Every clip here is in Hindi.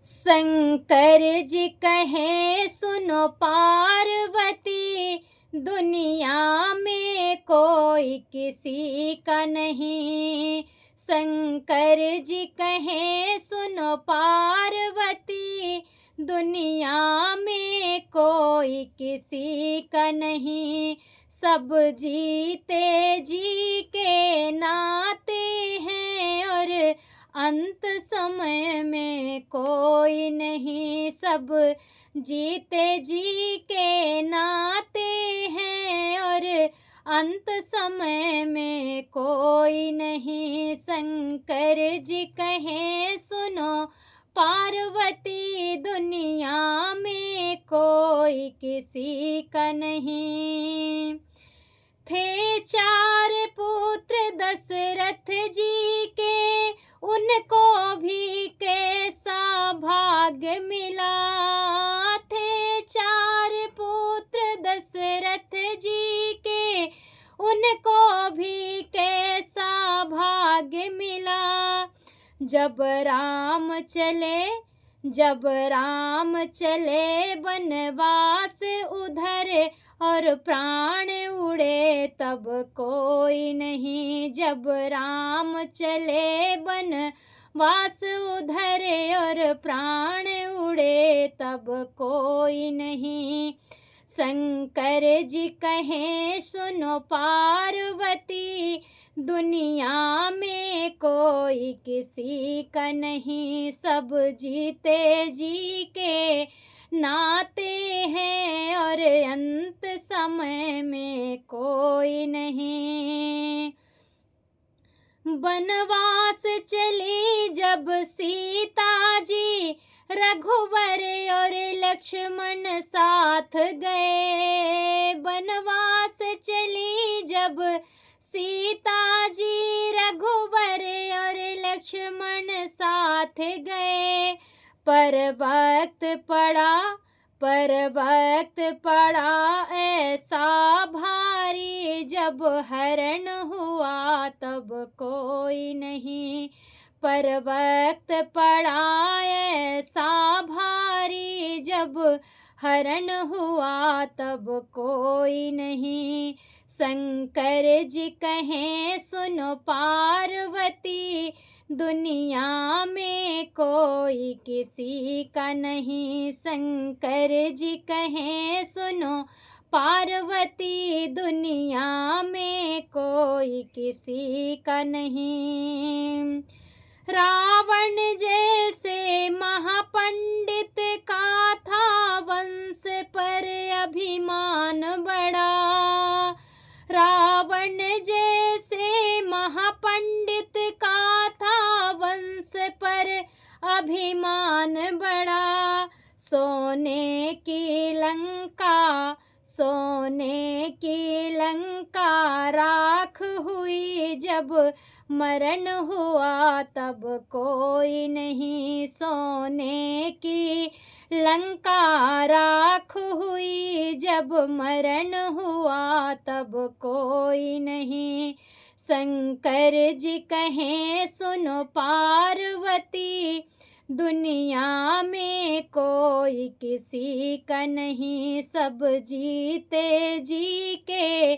शंकर जी कहे सुनो पार्वती, दुनिया में कोई किसी का नहीं। शंकर जी कहे सुनो पार्वती, दुनिया में कोई किसी का नहीं। सब जीते जी के नाते हैं और अंत समय में कोई नहीं। सब जीते जी के नाते हैं और अंत समय में कोई नहीं। शंकर जी कहे सुनो पार्वती, दुनिया में कोई किसी का नहीं। थे 4 पुत्र दशरथ जी के, उनको भी कैसा भाग्य मिला। थे 4 पुत्र दशरथ जी के, उनको भी कैसा भाग्य मिला। जब राम चले बनवास उधर और प्राण उड़े तब कोई नहीं। जब राम चले बनवास उधर और प्राण उड़े तब कोई नहीं। शंकर जी कहे सुनो पार्वती, दुनिया में कोई किसी का नहीं। सब जीते जी के नाते हैं और अंत समय में कोई नहीं। बनवास चली जब सीता जी, रघुवर और लक्ष्मण साथ गए। बनवास चली जब सीता जी, रघुवर और लक्ष्मण साथ गए। पर वक्त पड़ा ऐसा भारी, जब हरण हुआ तब कोई नहीं। पर वक्त पड़ा ऐसा भारी, जब हरण हुआ तब कोई नहीं। शंकर जी कहे सुनो पार्वती, दुनिया में कोई किसी का नहीं। शंकर जी कहे सुनो पार्वती, दुनिया में कोई किसी का नहीं। रावण जैसे महापंडित का था वंश पर अभिमान बड़ा। रावण जैसे महापंडित का था वंश पर अभिमान बड़ा। सोने की लंका राख हुई, जब मरण हुआ तब कोई नहीं। सोने की लंका राख हुई, जब मरण हुआ तब कोई नहीं। शंकर जी कहे सुनो पार्वती, दुनिया में कोई किसी का नहीं। सब जीते जी के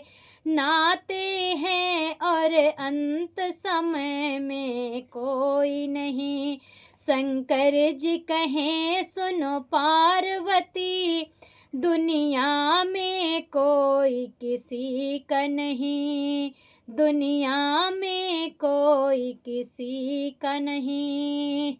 नाते हैं और अंत समय में कोई नहीं। शंकर जी कहे सुनो पार्वती, दुनिया में कोई किसी का नहीं। दुनिया में कोई किसी का नहीं।